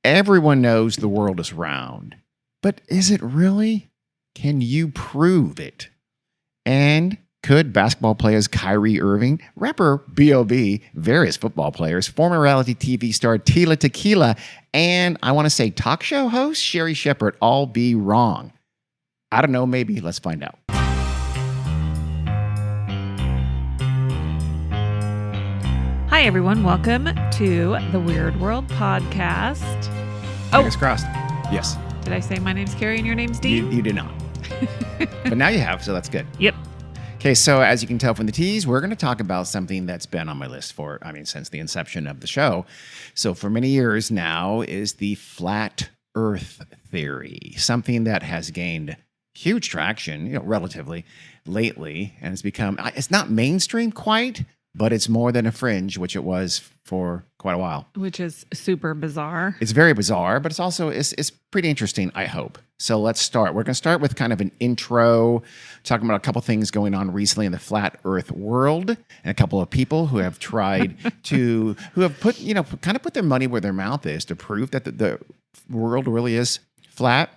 Everyone knows the world is round, but is it really? Can you prove it? And could basketball players Kyrie Irving, rapper B.O.B., various football players, former reality TV star Tila Tequila, and I want to say talk show host Sherri Shepherd all be wrong? I don't know, maybe. Let's find out. Hi, everyone. Welcome to the Weird World podcast. Fingers crossed. Yes. Did I say my name's Carrie and your name's Dean? You did not. But now you have, so that's good. Yep. Okay, so as you can tell from the tease, we're going to talk about something that's been on my list since the inception of the show. So for many years now is the flat Earth theory, something that has gained huge traction, relatively lately, and it's become, it's not mainstream quite, but it's more than a fringe, which it was for quite a while. Which is super bizarre. It's very bizarre, but it's pretty interesting, I hope. So let's start. We're going to start with kind of an intro, talking about a couple things going on recently in the flat Earth world, and a couple of people who have tried who have put, kind of put their money where their mouth is to prove that the world really is flat.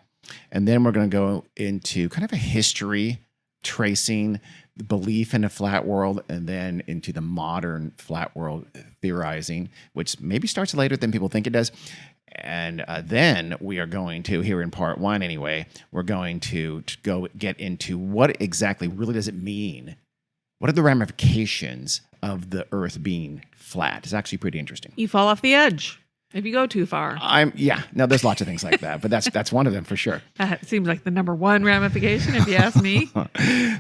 And then we're going to go into kind of a history tracing the belief in a flat world, and then into the modern flat world theorizing, which maybe starts later than people think it does. And then we are going to, here in part one anyway, we're going to go get into what exactly really does it mean? What are the ramifications of the Earth being flat? It's actually pretty interesting. You fall off the edge if you go too far. No, there's lots of things like that, but that's one of them for sure. That seems like the number one ramification, if you ask me.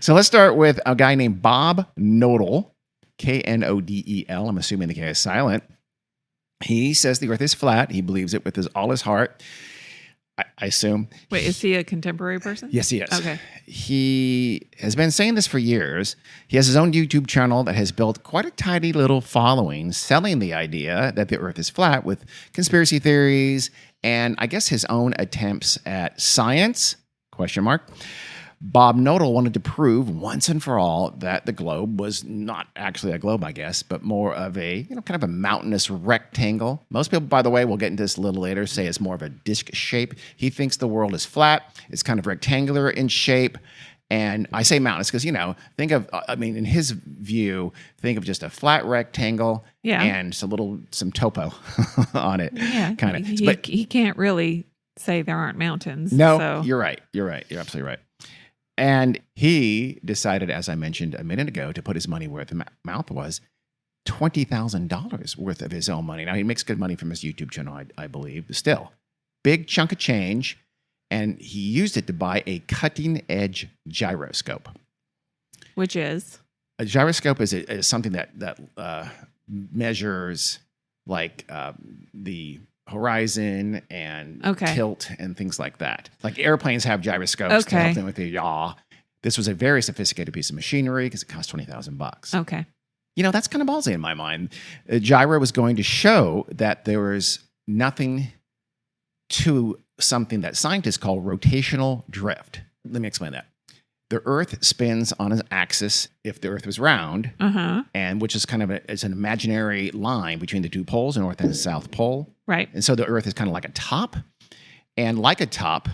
So let's start with a guy named Bob Knodel, Knodel. I'm assuming the K is silent. He says the Earth is flat. He believes it with all his heart, I assume. Wait, is he a contemporary person? Yes, he is. Okay. He has been saying this for years. He has his own YouTube channel that has built quite a tidy little following, selling the idea that the Earth is flat with conspiracy theories and I guess his own attempts at science, ? Bob Knodel wanted to prove once and for all that the globe was not actually a globe, I guess, but more of a, kind of a mountainous rectangle. Most people, by the way, we'll get into this a little later, say it's more of a disc shape. He thinks the world is flat. It's kind of rectangular in shape. And I say mountainous because, think of, in his view, think of just a flat rectangle and some topo on it. Yeah, kind of. He can't really say there aren't mountains. No, so. You're right. You're absolutely right. And he decided, as I mentioned a minute ago, to put his money where the mouth was, $20,000 worth of his own money. Now, he makes good money from his YouTube channel, I believe, but still, big chunk of change. And he used it to buy a cutting-edge gyroscope. Which is? A gyroscope is something that measures the horizon and tilt and things like that. Like airplanes have gyroscopes to help them with the yaw. This was a very sophisticated piece of machinery because it cost $20,000. Okay. That's kind of ballsy in my mind. A gyro was going to show that there was nothing to something that scientists call rotational drift. Let me explain that. The Earth spins on an axis if the Earth was round, and which is kind of it's an imaginary line between the two poles, the North and South Pole. Right. And so the Earth is kind of like a top. And like a top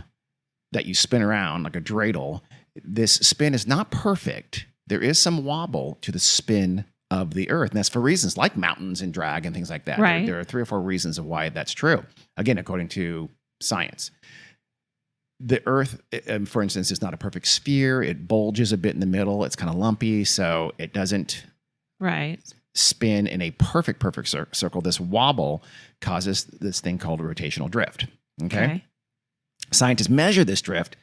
that you spin around, like a dreidel, this spin is not perfect. There is some wobble to the spin of the Earth. And that's for reasons like mountains and drag and things like that. Right. There are 3 or 4 reasons of why that's true. Again, according to science. The Earth, for instance, is not a perfect sphere. It bulges a bit in the middle. It's kind of lumpy, so it doesn't spin in a perfect circle. This wobble causes this thing called rotational drift. Okay? Scientists measure this drift,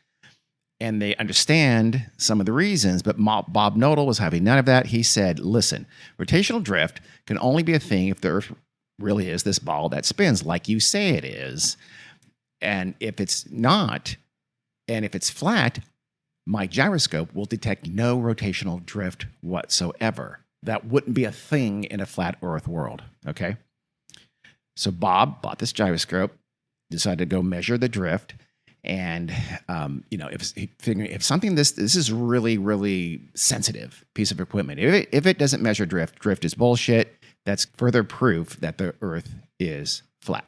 and they understand some of the reasons, but Bob Knodel was having none of that. He said, listen, rotational drift can only be a thing if the Earth really is this ball that spins like you say it is. And if it's not, and if it's flat, my gyroscope will detect no rotational drift whatsoever. That wouldn't be a thing in a flat Earth world, okay? So Bob bought this gyroscope, decided to go measure the drift, and if something this is really, really sensitive piece of equipment. If it doesn't measure drift is bullshit. That's further proof that the Earth is flat.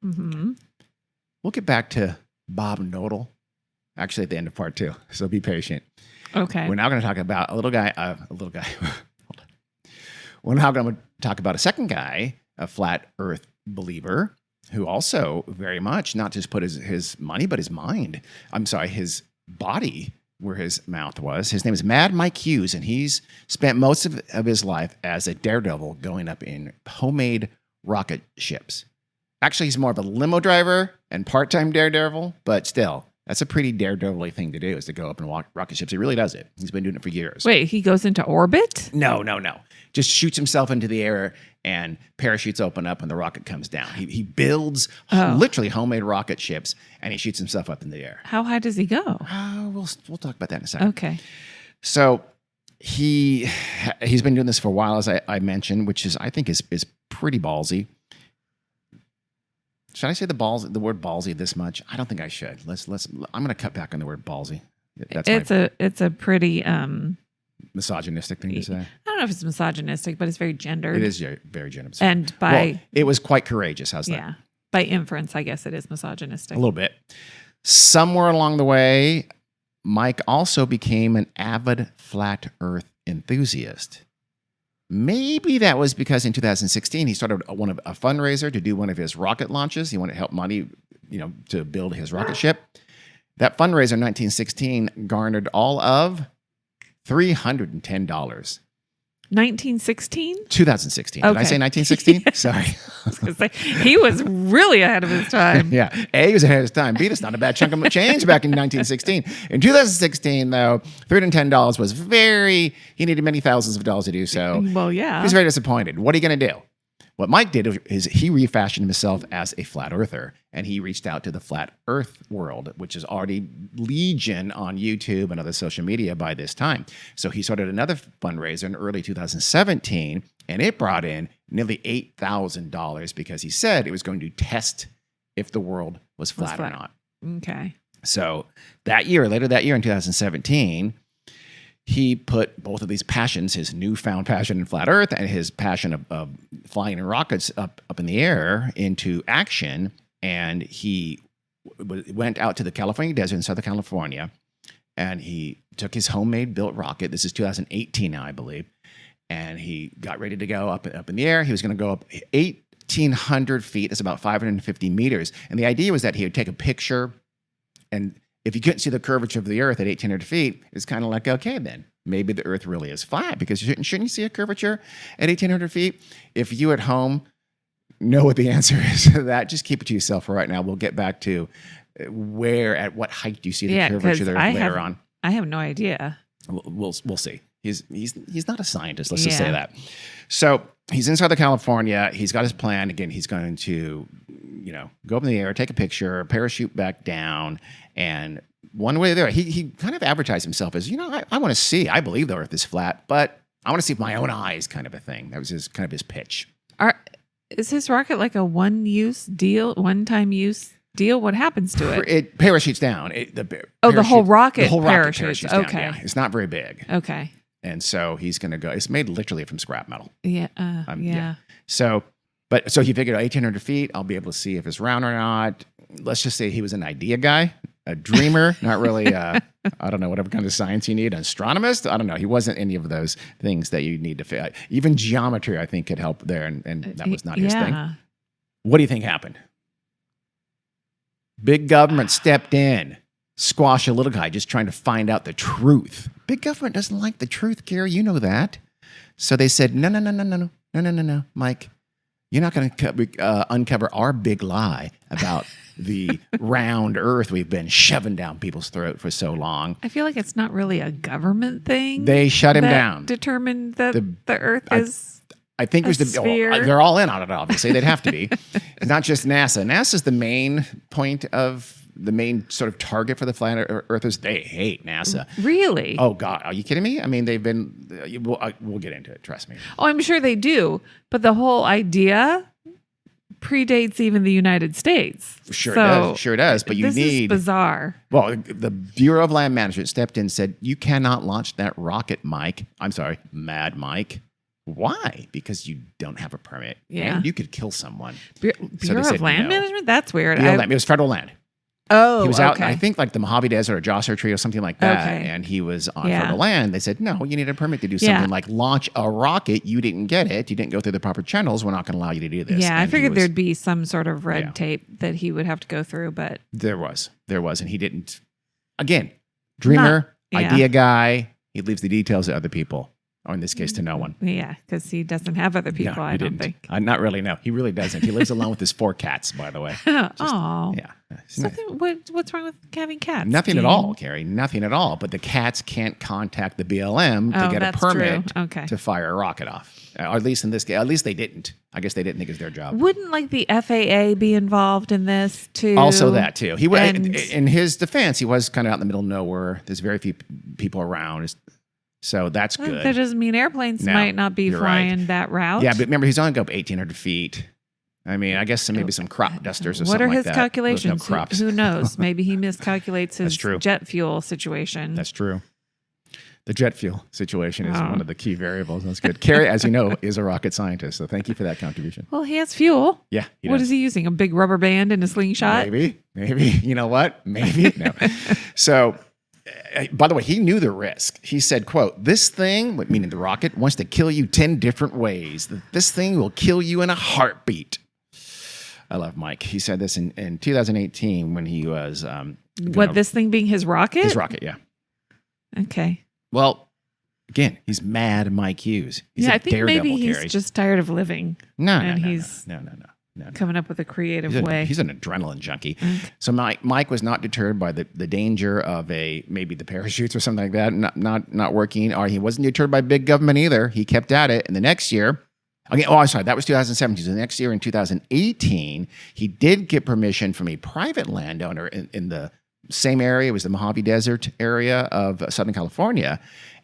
Mm-hmm. We'll get back to Bob Knodel actually at the end of part 2. So be patient. Okay. We're now going to talk about a little guy. Hold on. We're now going to talk about a second guy, a flat Earth believer, who also very much not just put his money, but his mind. His body where his mouth was. His name is Mad Mike Hughes, and he's spent most of his life as a daredevil going up in homemade rocket ships. Actually, he's more of a limo driver and part-time daredevil, but still, that's a pretty daredevil-y thing to do, is to go up and walk rocket ships. He really does it. He's been doing it for years. Wait, he goes into orbit? No. Just shoots himself into the air and parachutes open up and the rocket comes down. He builds literally homemade rocket ships and he shoots himself up in the air. How high does he go? We'll talk about that in a second. Okay. So he's been doing this for a while, as I mentioned, which I think is pretty ballsy. Should I say the word ballsy this much? I don't think I should. I'm going to cut back on the word ballsy. It's a pretty misogynistic thing to say. I don't know if it's misogynistic, but it's very gendered. It is very gendered. And it was quite courageous. How's that? Yeah. By inference, I guess it is misogynistic. A little bit. Somewhere along the way, Mike also became an avid flat Earth enthusiast. Maybe that was because in 2016 he started a fundraiser to do one of his rocket launches. He wanted to help money, to build his rocket ship. That fundraiser in 1916 garnered all of $310. 1916? 2016. Okay. Did I say 1916? Sorry. I was going to say, he was really ahead of his time. Yeah. A, he was ahead of his time. B, that's not a bad chunk of change back in 1916. In 2016, though, $310 was he needed many thousands of dollars to do so. Well, yeah. He was very disappointed. What are you going to do? What Mike did is he refashioned himself as a flat earther, and he reached out to the Flat Earth World, which is already legion on YouTube and other social media by this time. So he started another fundraiser in early 2017, and it brought in nearly $8,000 because he said it was going to test if the world was flat or not. Okay. So later that year in 2017, he put both of these passions, his newfound passion in flat Earth and his passion of flying in rockets up in the air, into action. And he went out to the California desert in Southern California, and he took his homemade built rocket. This is 2018 now, I believe. And he got ready to go up in the air. He was going to go up 1,800 feet. That's about 550 meters. And the idea was that he would take a picture, and if you couldn't see the curvature of the Earth at 1,800 feet, it's kind of like, okay, then maybe the Earth really is flat, because shouldn't you see a curvature at 1,800 feet? If you at home know what the answer is to that, just keep it to yourself for right now. We'll get back to at what height do you see the curvature of the Earth later on. I have no idea. We'll see. He's not a scientist. Let's just say that. So he's in Southern California. He's got his plan. Again, he's going to, go up in the air, take a picture, parachute back down, and one way or the other, he kind of advertised himself as, I want to see. I believe the Earth is flat, but I want to see with my own eyes, kind of a thing. That was his pitch. Is his rocket like a one-time use deal? What happens to it? It parachutes down. The whole rocket parachutes down. Okay. Yeah. It's not very big. Okay. And so he's going to go. It's made literally from scrap metal. Yeah. Yeah. So he figured 1,800 feet, I'll be able to see if it's round or not. Let's just say he was an idea guy, a dreamer, not really, I don't know, whatever kind of science you need, an astronomist. I don't know. He wasn't any of those things that you need to figure. Even geometry, I think, could help there. And that was not his thing. What do you think happened? Big government stepped in, squash a little guy just trying to find out the truth. Big government doesn't like the truth, Gary. You know that. So they said, no, Mike. You're not going to uncover our big lie about the round Earth we've been shoving down people's throat for so long. I feel like it's not really a government thing. They shut him down. Determined that the Earth is. I think it was they're all in on it. Obviously, they'd have to be. It's not just NASA. NASA's the main point of. The main sort of target for the flat earthers. They hate NASA. Really? Oh, God. Are you kidding me? I mean, they've been... We'll get into it. Trust me. Oh, I'm sure they do. But the whole idea predates even the United States. Sure it does. But this is bizarre. Well, the Bureau of Land Management stepped in and said, you cannot launch that rocket, Mad Mike. Why? Because you don't have a permit. Yeah. And you could kill someone. Bureau they said of Land no. Management? That's weird. It was federal land. Oh, He was out, okay. I think, like the Mojave Desert or Joshua Tree or something like that. Okay. And he was on Yeah. federal land. They said, no, you need a permit to do Yeah. something like launch a rocket. You didn't get it. You didn't go through the proper channels. We're not going to allow you to do this. Yeah, I And he figured was- there'd be some sort of red Yeah. tape that he would have to go through, but There was. And he didn't. Again, dreamer, yeah. idea guy. He leaves the details to other people. Or in this case, to no one. yeah, because he doesn't have other people, No, I he don't didn't. think. Not really, no. He really doesn't. He lives alone with his 4 cats, by the way. Oh, Yeah. It's nice. what's wrong with having cats? Nothing at Gene? all, Carrie. Nothing at all. But the cats can't contact the BLM to Oh, get a that's permit true. Okay. to fire a rocket off. Or at least in this case, at least they didn't. I guess they didn't think it was their job. Wouldn't like the FAA be involved in this too? Also, that too. He was And- in his defense. He was kind of out in the middle of nowhere. There's very few people around, so that's Well, good. that doesn't mean airplanes No, might not be you're right. flying that route. Yeah, but remember, he's only go up 1,800 feet. I mean, I guess maybe some crop dusters or what something are like his that. calculations? There's no crops. Who knows? Maybe he miscalculates his That's true. jet fuel situation. That's true. The jet fuel situation is Oh. one of the key variables. That's good. Carrie, as you know, is a rocket scientist, so thank you for that contribution. Well, he has fuel. Yeah. What is he using? A big rubber band and a slingshot? Maybe. You know what? Maybe. No. So, by the way, he knew the risk. He said, quote, this thing, meaning the rocket, wants to kill you 10 different ways. This thing will kill you in a heartbeat. I love Mike. He said this in 2018 when he was... This thing being his rocket? His rocket, yeah. Okay. Well, again, he's mad Mike Hughes. He's yeah, a I think daredevil, maybe he's Carrie. just tired of living, No, and no, he's no. coming up with a creative He's, way. he's an adrenaline junkie. Okay. So Mike was not deterred by the danger of maybe the parachutes or something like that not working, or he wasn't deterred by big government either. He kept at it. And the next year, I'm sorry, that was 2017. So the next year in 2018, he did get permission from a private landowner in the same area. It was the Mojave Desert area of Southern California.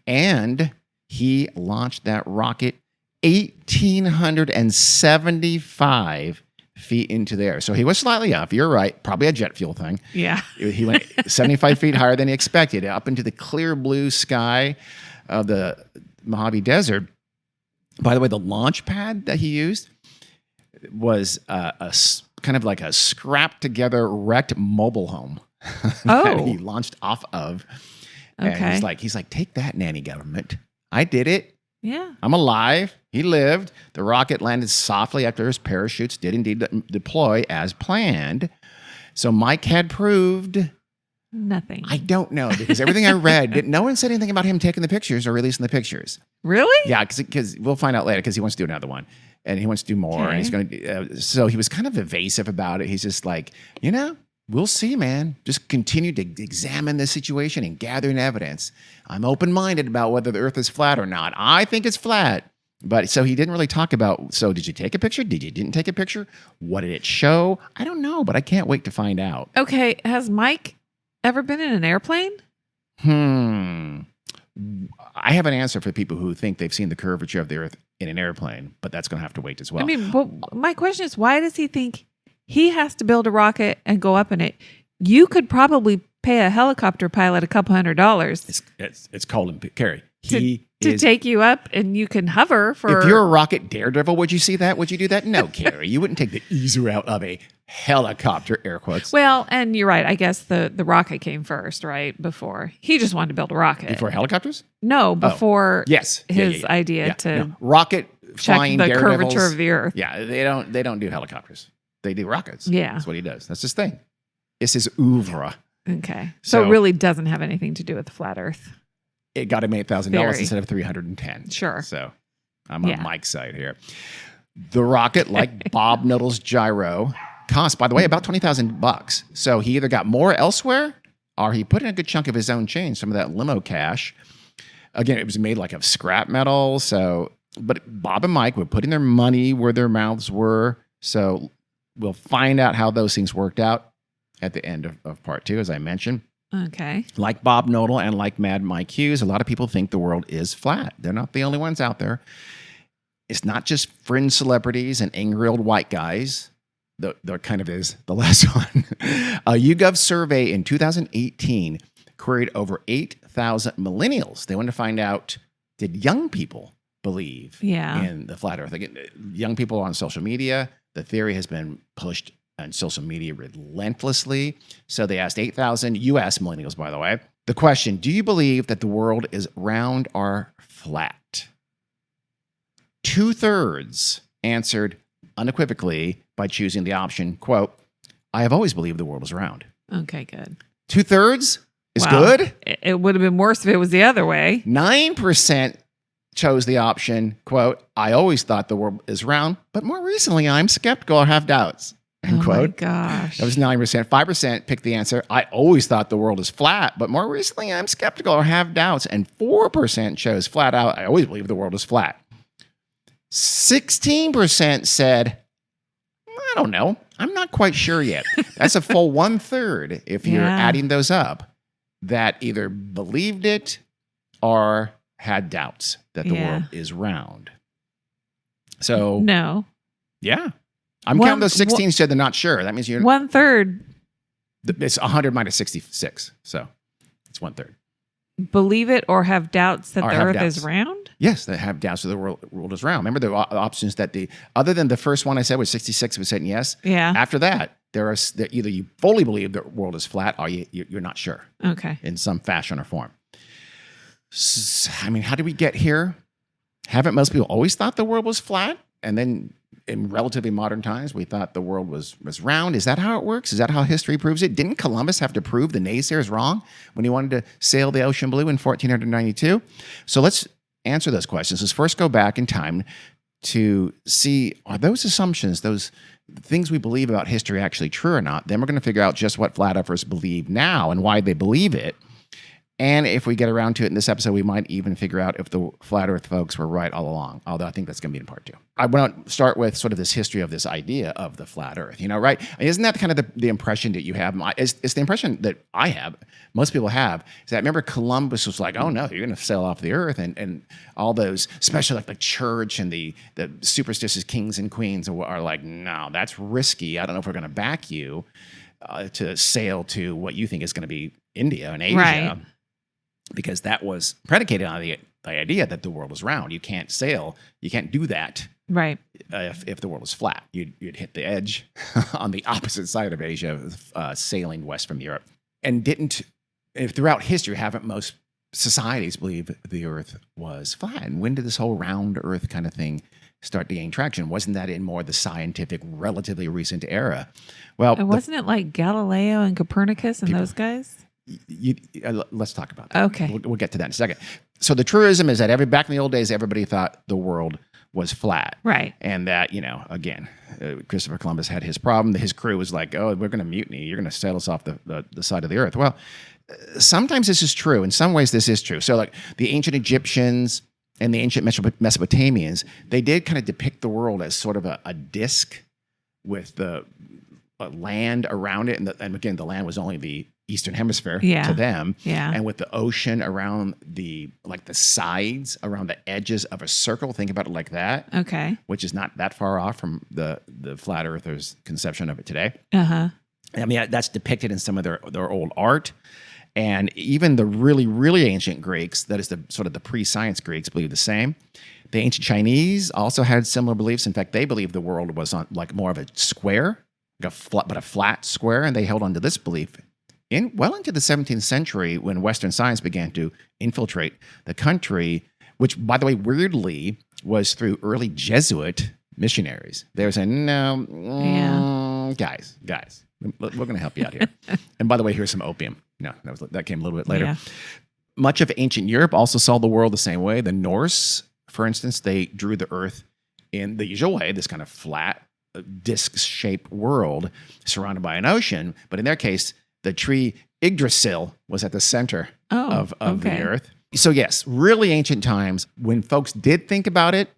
And he launched that rocket 1,875 feet into the air. So he was slightly up. You're right. Probably a jet fuel thing. Yeah. He went 75 feet higher than he expected, up into the clear blue sky of the Mojave Desert. By the way, the launch pad that he used was kind of like a scrapped together wrecked mobile home that he launched off of. And Okay. he's like, take that, nanny government. I did it. Yeah. I'm alive. He lived. The rocket landed softly after his parachutes did indeed deploy as planned. So Mike had proved, Nothing. I don't know, because everything I read, no one said anything about him taking the pictures or releasing the pictures. Really? Yeah, because we'll find out later, because he wants to do another one. And he wants to do more. And he's going to, so he was kind of evasive about it. He's just like, we'll see, man. Just continue to examine the situation and gather evidence. I'm open-minded about whether the earth is flat or not. I think it's flat. But so he didn't really talk about, so did you take a picture? Didn't take a picture? What did it show? I don't know, but I can't wait to find out. Okay. Has Mike ever been in an airplane? I have an answer for people who think they've seen the curvature of the earth in an airplane, but that's going to have to wait as well. I mean, but my question is, why does he think he has to build a rocket and go up in it? You could probably pay a helicopter pilot $200 it's Colin Carey. to take you up, and you can hover for. If you're a rocket daredevil, would you see that? Would you do that? No, Carrie. You wouldn't take the easy route of a helicopter, air quotes. Well, and you're right. I guess the rocket came first, right? Before he just wanted to build a rocket. Before helicopters? No, before Yes. his idea to No. Rocket check flying the daredevils. curvature of the earth. Yeah, they don't do helicopters. They do rockets. Yeah. That's what he does. That's his thing. It's his oeuvre. Okay. So it So- really doesn't have anything to do with the flat earth. It got him $8,000 Very. instead of $310. Sure. So I'm Yeah. on Mike's side here. The rocket, like Bob Nuttall's gyro, cost, by the way, about $20,000. So he either got more elsewhere, or he put in a good chunk of his own change, some of that limo cash. Again, it was made like of scrap metal. So, but Bob and Mike were putting their money where their mouths were. So we'll find out how those things worked out at the end of part 2, as I mentioned. Okay. Like Bob Nuttall and like Mad Mike Hughes, a lot of people think the world is flat. They're not the only ones out there. It's not just fringe celebrities and angry old white guys. There kind of is the last one. A YouGov survey in 2018 queried over 8,000 millennials. They wanted to find out, did young people believe Yeah. in the flat earth. Again, young people on social media, the theory has been pushed on social media relentlessly. So they asked 8,000 US millennials, by the way, the question, do you believe that the world is round or flat? 2/3 answered unequivocally by choosing the option, quote, I have always believed the world is round. Okay, good. 2/3 is Wow. good. It would have been worse if it was the other way. 9% chose the option, quote, I always thought the world is round, but more recently I'm skeptical or have doubts, end Oh quote. my gosh. That was 9%. 5% picked the answer, I always thought the world is flat, but more recently I'm skeptical or have doubts. And 4% chose flat out, I always believe the world is flat. 16% said, I don't know. I'm not quite sure yet. That's a full 1/3 if you're Yeah. adding those up that either believed it or had doubts that the Yeah. world is round. So, No. yeah. I'm One- counting those 16 who said they're not sure. That means you're 1/3 it's 100 minus 66. So it's 1/3. believe it or have doubts that Or the have earth doubts. is round? Yes, they have doubts that the world is round. Remember the options that other than the first one I said was 66% yes. Yeah. After that, there either you fully believe the world is flat or you're not sure Okay. in some fashion or form. I mean, how did we get here? Haven't most people always thought the world was flat? And then in relatively modern times, we thought the world was round. Is that how it works? Is that how history proves it? Didn't Columbus have to prove the naysayers wrong when he wanted to sail the ocean blue in 1492? So let's answer those questions. Let's first go back in time to see, are those assumptions, those things we believe about history actually true or not? Then we're going to figure out just what flat earthers believe now and why they believe it. And if we get around to it in this episode, we might even figure out if the flat earth folks were right all along, although I think that's going to be in part 2. I want to start with sort of this history of this idea of the flat earth, right? I mean, isn't that kind of the impression that you have? It's the impression that I have, most people have, is that remember Columbus was like, oh no, you're going to sail off the earth, and all those, especially like the church and the superstitious kings and queens are like, no, that's risky. I don't know if we're going to back you to sail to what you think is going to be India and Asia. Right. Because that was predicated on the idea that the world was round. You can't sail. You can't do that Right. if the world was flat. You'd hit the edge on the opposite side of Asia, sailing west from Europe. And throughout history, haven't most societies believed the earth was flat? And when did this whole round earth kind of thing start to gain traction? Wasn't that in more the scientific, relatively recent era? Well, And wasn't it like Galileo and Copernicus and those guys? let's talk about that. Okay. We'll get to that in a second. So the truism is that back in the old days, everybody thought the world was flat. Right. And that, again, Christopher Columbus had his problem. His crew was like, oh, we're going to mutiny. You're going to sail us off the side of the earth. Well, sometimes this is true. In some ways, this is true. So like the ancient Egyptians and the ancient Mesopotamians, they did kind of depict the world as sort of a disc with the land around it. And again, the land was only the Eastern Hemisphere to them. Yeah. And with the ocean around the sides, around the edges of a circle. Think about it like that. Okay. Which is not that far off from the flat earthers' conception of it today. Uh-huh. I mean, that's depicted in some of their old art. And even the really, really ancient Greeks, that is the sort of the pre-science Greeks, believe the same. The ancient Chinese also had similar beliefs. In fact, they believed the world was on like more of a square, like a flat square, and they held on to this belief well into the 17th century when Western science began to infiltrate the country, which, by the way, weirdly was through early Jesuit missionaries. They were saying, no, guys, we're going to help you out here. And by the way, here's some opium. No, that came a little bit later. Yeah. Much of ancient Europe also saw the world the same way. The Norse, for instance, they drew the earth in the usual way, this kind of flat, disc-shaped world surrounded by an ocean. But in their case, the tree Yggdrasil was at the center of the earth. So yes, really ancient times when folks did think about it,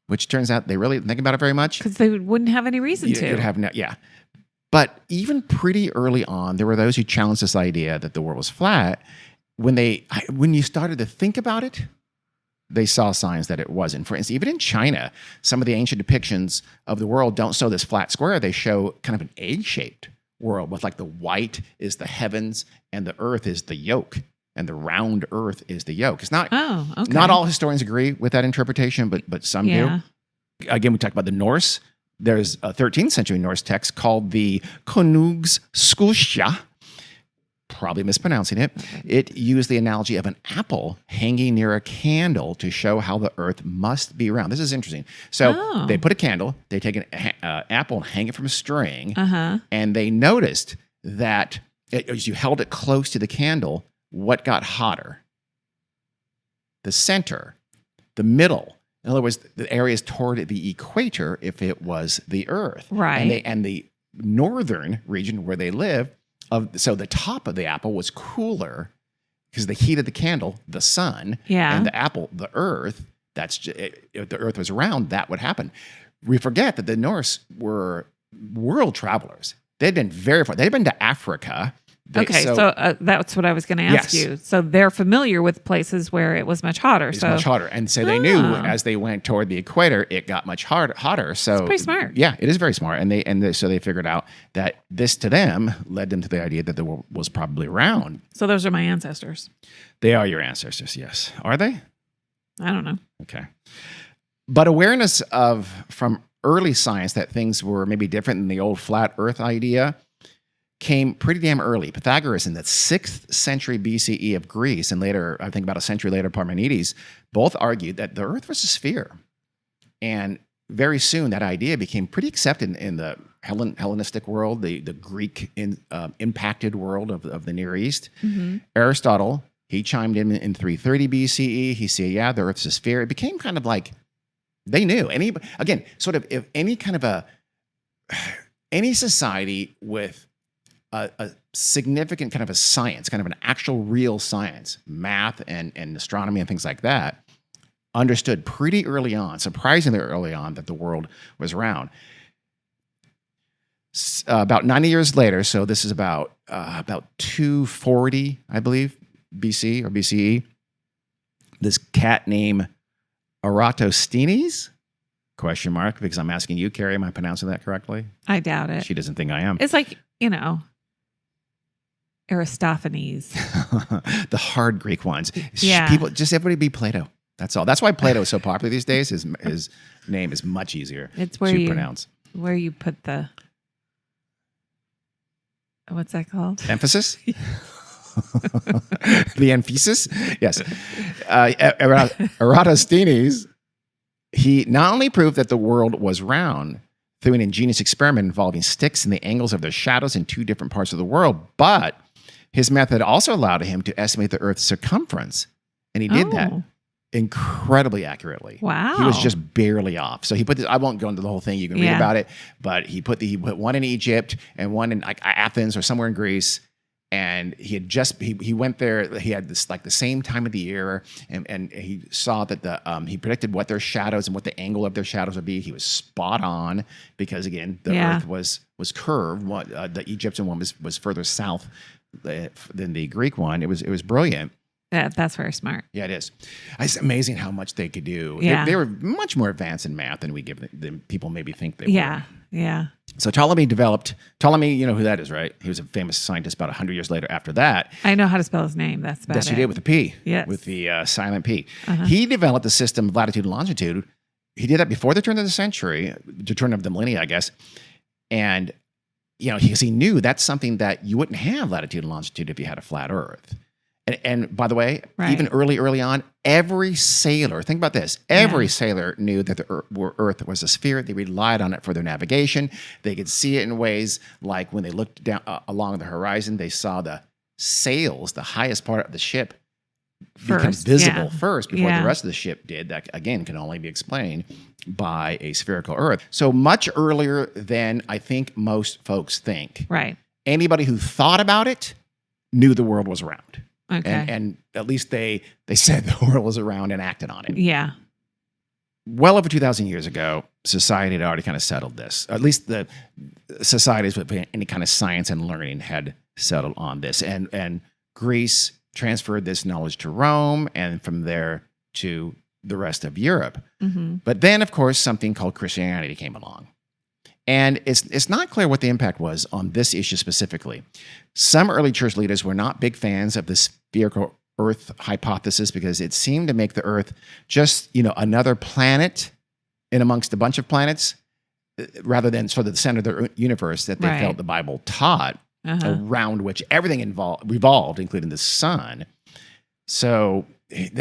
which turns out they really didn't think about it very much. Because they wouldn't have any reason to. You'd have yeah. But even pretty early on, there were those who challenged this idea that the world was flat. When you started to think about it, they saw signs that it wasn't. For instance, even in China, some of the ancient depictions of the world don't show this flat square. They show kind of an egg-shaped world with like the white is the heavens and the earth is the yoke and the round earth is the yoke. It's not Oh, okay. not all historians agree with that interpretation, but some Yeah. do. Again, we talked about the Norse. There's a 13th century Norse text called the Konungsskosja. Probably mispronouncing it. It used the analogy of an apple hanging near a candle to show how the earth must be round. This is interesting. So Oh. they put a candle, they take an apple and hang it from a string, Uh-huh. and they noticed that as you held it close to the candle, what got hotter? The center, the middle. In other words, the areas toward the equator, if it was the earth. Right. And the northern region where they live, so the top of the apple was cooler because the heat of the candle, the sun, Yeah. and the apple, the earth, if the earth was round, that would happen. We forget that the Norse were world travelers. They'd been very far. They'd been to Africa. So that's what I was going to ask Yes. you. So they're familiar with places where it was much hotter. It's So much hotter. And so they knew Ah. as they went toward the equator, it got much hotter. So pretty smart. Yeah, it is very smart. So they figured out that this to them led them to the idea that the world was probably round. So those are my ancestors. They are your ancestors, yes. Are they? I don't know. Okay. But awareness from early science that things were maybe different than the old flat earth idea came pretty damn early. Pythagoras in the 6th century BCE of Greece, and later, I think about a century later, Parmenides, both argued that the earth was a sphere. And very soon that idea became pretty accepted in the Hellenistic world, the Greek impacted world of the Near East. Mm-hmm. Aristotle, he chimed in 330 BCE. He said, yeah, the earth's a sphere. It became kind of like they knew. If any society with a significant kind of a science, kind of an actual real science, math and astronomy and things like that, understood pretty early on, surprisingly early on, that the world was round. About 90 years later, so this is about 240, I believe, BC or BCE, this cat named Eratosthenes? Question mark, because I'm asking you, Carrie, am I pronouncing that correctly? I doubt it. She doesn't think I am. It's like, Aristophanes. The hard Greek ones. Yeah. Everybody be Plato. That's all. That's why Plato is so popular these days. His name is much easier It's where to pronounce. Where you put the, what's that called? Emphasis? The emphasis? Yes. Eratosthenes, he not only proved that the world was round through an ingenious experiment involving sticks and the angles of their shadows in two different parts of the world, but his method also allowed him to estimate the Earth's circumference. And he did that Oh. incredibly accurately. Wow. He was just barely off. So he put this, I won't go into the whole thing. You can read Yeah. about it, but he put one in Egypt and one in like Athens or somewhere in Greece. And he had he went there. He had this like the same time of the year, and he saw that he predicted what their shadows and what the angle of their shadows would be. He was spot on because again, the Yeah. Earth was curved. The Egyptian one was further south than the Greek one. It was brilliant. That's very smart. Yeah, it is. It's amazing how much they could do. Yeah. They were much more advanced in math than than people maybe think they Yeah. were. Yeah. So Ptolemy, you know who that is, right? He was a famous scientist about 100 years later after that. I know how to spell his name. That's about Yes, it. you did with the P. Yes. With the silent P. Uh-huh. He developed the system of latitude and longitude. He did that before the turn of the millennia, I guess. And, because he knew that's something that you wouldn't have latitude and longitude if you had a flat Earth. And by the way, Right. even early on, every sailor, think about this, every sailor knew that the Earth was a sphere. They relied on it for their navigation. They could see it in ways like when they looked down along the horizon, they saw the sails, the highest part of the ship, become First, visible yeah. first before Yeah. the rest of the ship did. That, again, can only be explained by a spherical Earth. So much earlier than I think most folks think. Right. Anybody who thought about it knew the world was round. Okay. And at least they said the world was around and acted on it. Yeah. Well over 2,000 years ago, society had already kind of settled this. At least the societies with any kind of science and learning had settled on this. And Greece transferred this knowledge to Rome and from there to the rest of Europe. Mm-hmm. But then, of course, something called Christianity came along. And it's not clear what the impact was on this issue specifically. Some early church leaders were not big fans of the spherical Earth hypothesis because it seemed to make the Earth just, another planet in amongst a bunch of planets rather than sort of the center of the universe that they Right. felt the Bible taught, around which everything revolved, including the sun. So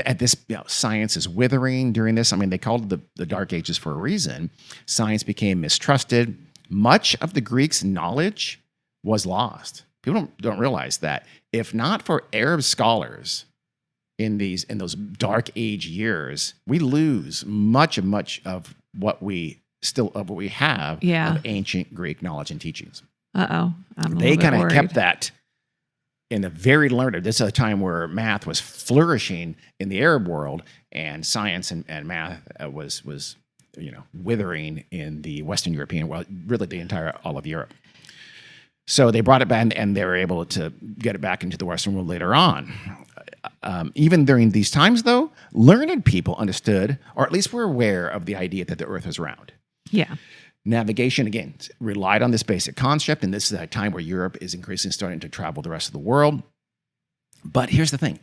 at this, science is withering during this. I mean, they called it the Dark Ages for a reason. Science became mistrusted. Much of the Greeks' knowledge was lost. People don't realize that. If not for Arab scholars in those Dark Age years, we lose much of what we have Yeah. of ancient Greek knowledge and teachings. Uh-oh. They kind of kept that in a very learned. This is a time where math was flourishing in the Arab world, and science and math was withering in the Western European world, really all of Europe. So they brought it back, and they were able to get it back into the Western world later on. Even during these times, though, learned people understood, or at least were aware of the idea that the Earth is round. Yeah. Navigation, again, relied on this basic concept, and this is a time where Europe is increasingly starting to travel the rest of the world. But here's the thing.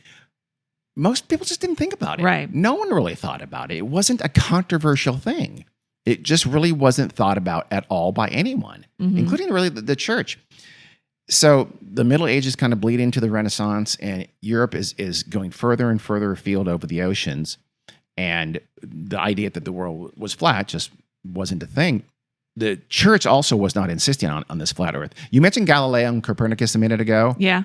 Most people just didn't think about it. Right. No one really thought about it. It wasn't a controversial thing. It just really wasn't thought about at all by anyone, including really the church. So the Middle Ages kind of bleed into the Renaissance, and Europe is going further and further afield over the oceans. And the idea that the world was flat just wasn't a thing. The church also was not insisting on this flat Earth. You mentioned Galileo and Copernicus a minute ago. Yeah.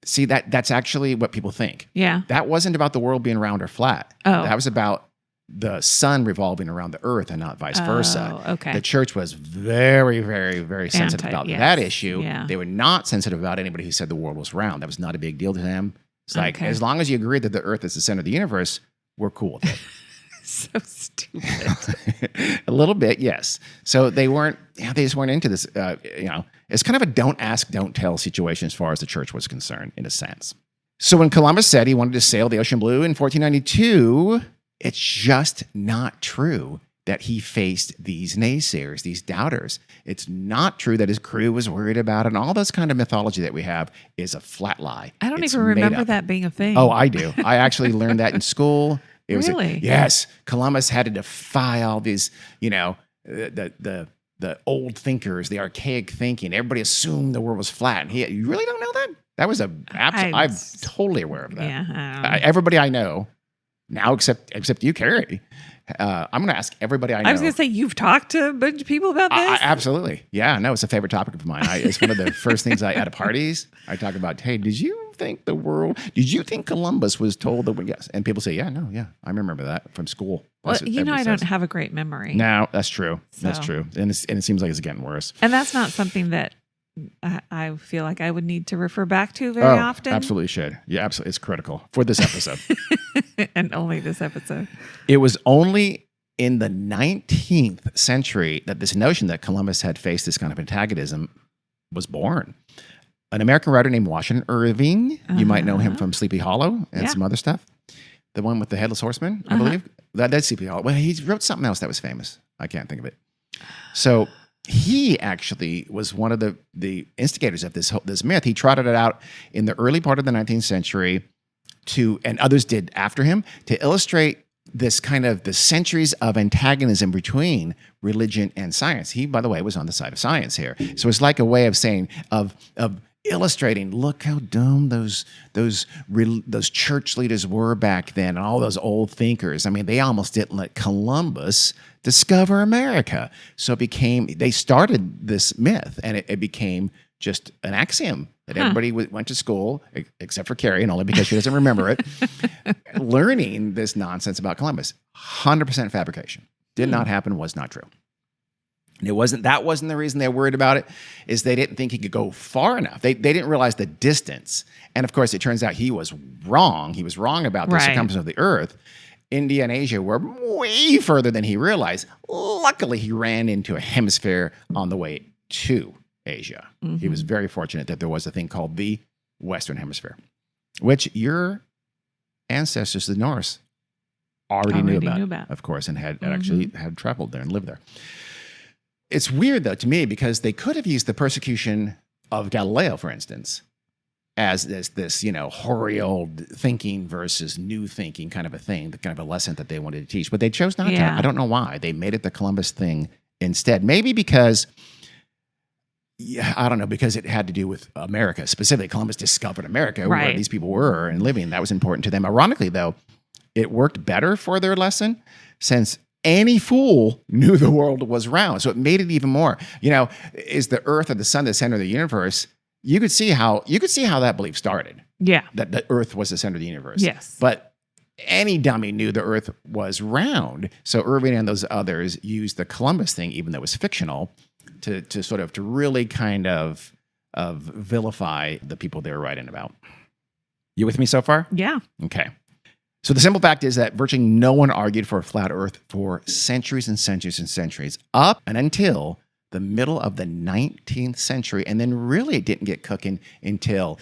See, that's actually what people think. Yeah. That wasn't about the world being round or flat. Oh. That was about the sun revolving around the earth and not vice versa. Oh, okay. The church was very, very, very sensitive about yes. that issue. Yeah. They were not sensitive about anybody who said the world was round. That was not a big deal to them. It's like, Okay. as long as you agree that the earth is the center of the universe, we're cool with it. So stupid. A little bit, yes. So they just weren't into this. It's kind of a don't ask, don't tell situation as far as the church was concerned, in a sense. So when Columbus said he wanted to sail the ocean blue in 1492, it's just not true that he faced these naysayers, these doubters. It's not true that his crew was worried about it. And all this kind of mythology that we have is a flat lie. I don't It's even made remember up. that being a thing. Oh, I do. I actually learned that in school. It was Really? yes. Columbus had to defy all these, the old thinkers, the archaic thinking. Everybody assumed the world was flat. And you really don't know that? That was I'm totally aware of that. Yeah. I don't know. Everybody I know now, except you, Carrie. I'm going to ask everybody I know. I was going to say, you've talked to a bunch of people about this? Absolutely. Yeah, no, it's a favorite topic of mine. It's one of the first things at parties. I talk about, hey, did you think Columbus was told that yes? And people say, yeah, I remember that from school. Well, That's what I everybody don't says. have a great memory. No, that's true. That's So- true. And it seems like it's getting worse. And that's not something that I feel like I would need to refer back to very often. Absolutely should. Yeah, absolutely. It's critical for this episode. And only this episode. It was only in the 19th century that this notion that Columbus had faced this kind of antagonism was born. An American writer named Washington Irving, you might know him from Sleepy Hollow and Yeah. some other stuff. The one with the Headless Horseman, I believe. That's Sleepy Hollow. Well, he wrote something else that was famous. I can't think of it. So he actually was one of the instigators of this myth. He trotted it out in the early part of the 19th century and others did after him, to illustrate this kind of the centuries of antagonism between religion and science. He, by the way, was on the side of science here. So it's like a way of saying, of illustrating, look how dumb those church leaders were back then, and all those old thinkers. I mean, they almost didn't let Columbus discover America. So they started this myth, and it became just an axiom that everybody went to school, except for Carrie, and only because she doesn't remember it, learning this nonsense about Columbus. 100% fabrication. Did not happen, was not true. And that wasn't the reason they were worried about it, is they didn't think he could go far enough. They didn't realize the distance. And of course, it turns out he was wrong. He was wrong about the Right. circumference of the earth. India and Asia were way further than he realized. Luckily, he ran into a hemisphere on the way to Asia. He was very fortunate that there was a thing called the Western Hemisphere, which your ancestors, the Norse, already knew about, of course, and had actually had traveled there and lived there. It's weird, though, to me, because they could have used the persecution of Galileo, for instance, as this, hoary old thinking versus new thinking kind of a thing, the kind of a lesson that they wanted to teach. But they chose not to. Yeah. I don't know why. They made it the Columbus thing instead. Maybe because, I don't know, because it had to do with America. Specifically, Columbus discovered America, where Right. these people were and living. That was important to them. Ironically, though, it worked better for their lesson since any fool knew the world was round. So it made it even more. Is the earth or the sun the center of the universe? You could see how that belief started, Yeah. that the earth was the center of the universe. Yes. But any dummy knew the earth was round. So Irving and those others used the Columbus thing, even though it was fictional, to really kind of vilify the people they were writing about. You with me so far? Yeah. Okay. So the simple fact is that virtually no one argued for a flat earth for centuries and centuries and centuries, up and until the middle of the 19th century. And then really it didn't get cooking until,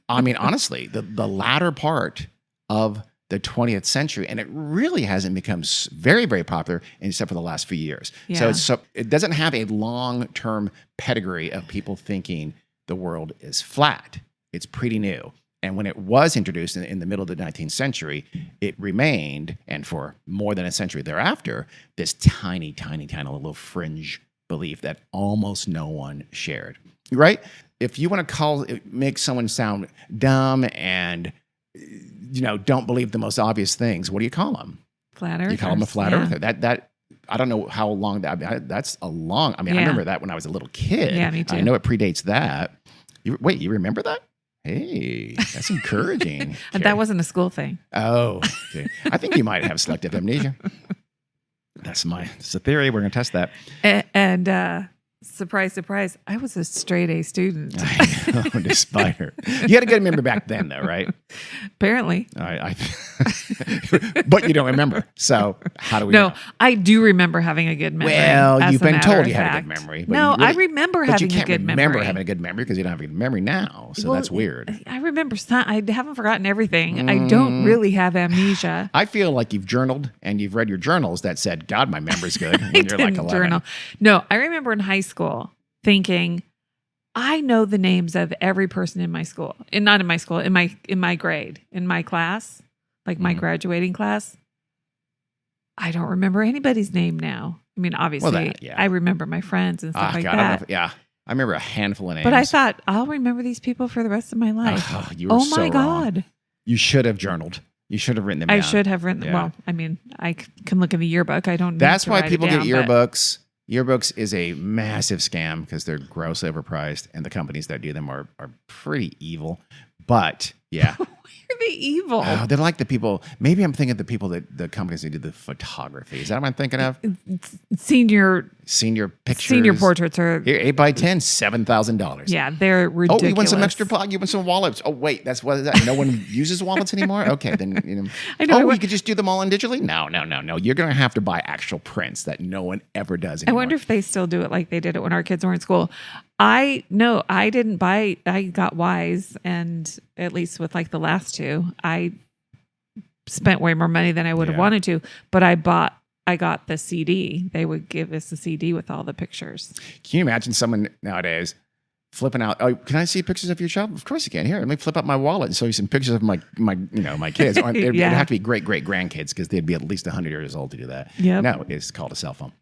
honestly, the latter part of the 20th century. And it really hasn't become very, very popular except for the last few years. Yeah. So it doesn't have a long-term pedigree of people thinking the world is flat. It's pretty new. And when it was introduced in the middle of the 19th century, it remained, and for more than a century thereafter, this tiny, tiny, tiny little fringe belief that almost no one shared, right? If you want to make someone sound dumb and, don't believe the most obvious things, what do you call them? Flat earthers. You call them a flat Yeah. earther. That I don't know how long that's a long. I Yeah. remember that when I was a little kid. Yeah, me too. I know it predates that. You remember that? Hey, that's encouraging. That wasn't a school thing. Oh, okay. I think you might have selective amnesia. It's a theory. We're going to test that. And surprise, surprise, I was a straight A student. I know, despite her. You had a good memory back then, though, right? Apparently. But you don't remember. So how do we No, know? I do remember having a good memory. Well, as you've a been matter told of you had a fact. good memory. But No, you really- I remember but having you can't a good remember memory. having a good memory because you don't have a good memory now. So Well, that's weird. I remember some. I haven't forgotten everything. I don't really have amnesia. I feel like you've journaled and you've read your journals that said, God, my memory's good. When you're like Didn't 11. journal. No, I remember in high school thinking, I know the names of every person in my school. And not in my school, in my grade, in my class, like my Mhm. graduating class. I don't remember anybody's name now. I mean, obviously, yeah. I remember my friends and stuff like God, I don't know that. if- I remember a handful of names. But I thought, I'll remember these people for the rest of my life. Oh, you were Oh so my wrong. God. You should have journaled. You should have written them I down. should have written. Yeah. Well, I mean, I can look in the yearbook. I don't. Need That's to why write it people get down, but- yearbooks. Yearbooks is a massive scam because they're grossly overpriced, and the companies that do them are pretty evil. But yeah, You're the evil. oh, they're like the people. Maybe I'm thinking of the people the companies that do the photography. Is that what I'm thinking of? Senior Senior pictures. senior portraits are. Here, 8x10, $7,000. Yeah, they're Oh, ridiculous. you want some extra? You want some wallets? Oh, wait, what is that? No one uses wallets anymore. Okay, then I know, I Oh, wa- you could just do them all in digitally? No. You're gonna have to buy actual prints that no one ever does I anymore. wonder if they still do it like they did it when our kids were in school. I didn't buy. I got Wise, and at least with like the last two, I spent way more money than I would have Yeah. wanted to. But I got the CD. They would give us the CD with all the pictures. Can you imagine someone nowadays flipping out? Oh, can I see pictures of your child? Of course you can. Here, let me flip up my wallet and show you some pictures of my kids. Or it'd Yeah. have to be great grandkids because they'd be at least 100 years old to do that. Yep. No, it's called a cell phone.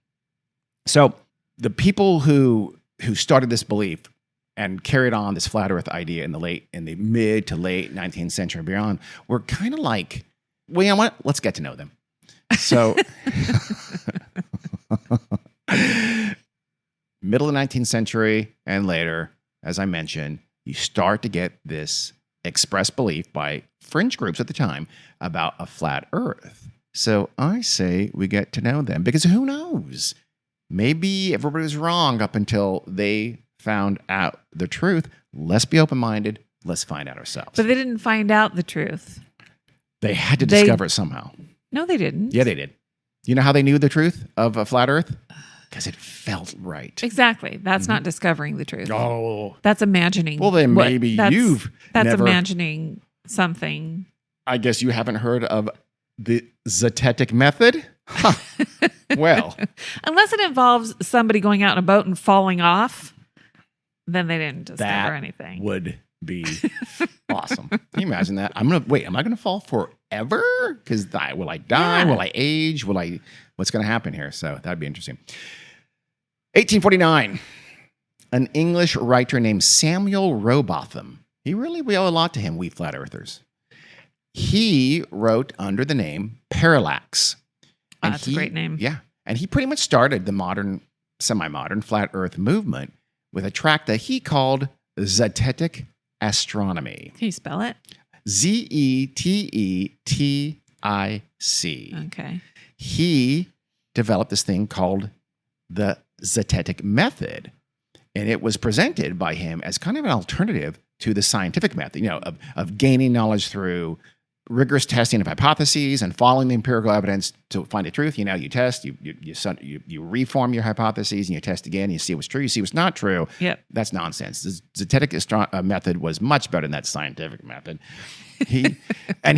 So the people who started this belief and carried on this flat Earth idea in the mid to late 19th century and beyond were kind of like, well, you know what? Let's get to know them. So, middle of the 19th century and later, as I mentioned, you start to get this expressed belief by fringe groups at the time about a flat Earth. So I say we get to know them because who knows? Maybe everybody was wrong up until they found out the truth. Let's be open-minded. Let's find out ourselves. But they didn't find out the truth. They had to They- discover it somehow. No, they didn't. Yeah, they did. You know how they knew the truth of a flat Earth? Because it felt right. Exactly. That's not discovering the truth. Oh, That's imagining. well, then what- maybe that's- you've That's never. imagining something. I guess you haven't heard of the Zetetic method? Huh. Well, Unless it involves somebody going out in a boat and falling off, then they didn't discover that anything. would be awesome. Can you imagine that? Am I going to fall forever? Because will I die? Yeah. Will I age? What's going to happen here? So that'd be interesting. 1849, an English writer named Samuel Rowbotham. We owe a lot to him, we flat earthers. He wrote under the name Parallax. And That's a great name. Yeah. And he pretty much started the semi-modern flat earth movement with a tract that he called Zetetic Astronomy. Can you spell it? Zetetic. Okay. He developed this thing called the Zetetic method. And it was presented by him as kind of an alternative to the scientific method, of gaining knowledge through rigorous testing of hypotheses and following the empirical evidence to find the truth. You test, you reform your hypotheses, and you test again. You see what's true, you see what's not true. Yep. That's nonsense. The Zetetic method was much better than that scientific method. He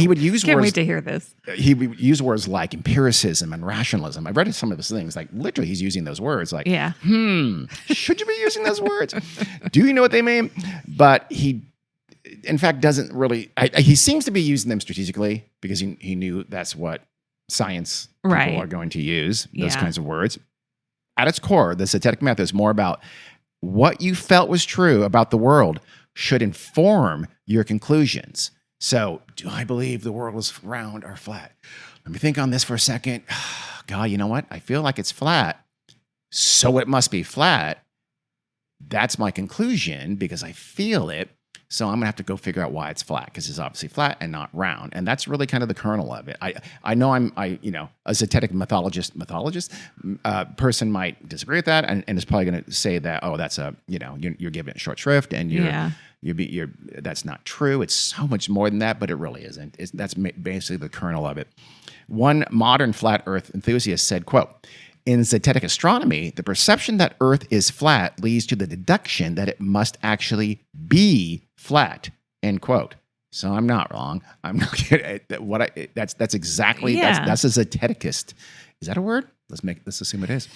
would use Can't words. wait to hear this. He would use words like empiricism and rationalism. I read some of his things, like literally he's using those words like, Yeah. should you be using those words? Do you know what they mean? But he, in fact, doesn't really, he seems to be using them strategically because he knew that's what science people Right. are going to use, those Yeah. kinds of words. At its core, the Zetetic method is more about what you felt was true about the world should inform your conclusions. So, do I believe the world is round or flat? Let me think on this for a second. God, you know what? I feel like it's flat. So it must be flat. That's my conclusion because I feel it. So I'm going to have to go figure out why it's flat because it's obviously flat and not round. And that's really kind of the kernel of it. I know a Zetetic mythologist person might disagree with that and is probably going to say that, oh, that's you're giving it short shrift and that's not true. It's so much more than that, but it really isn't. That's basically the kernel of it. One modern flat earth enthusiast said, quote, "In Zetetic astronomy, the perception that Earth is flat leads to the deduction that it must actually be flat," end quote. So I'm not wrong. I'm not kidding. That's exactly, Yeah. that's a Zeteticist. Is that a word? Let's assume it is.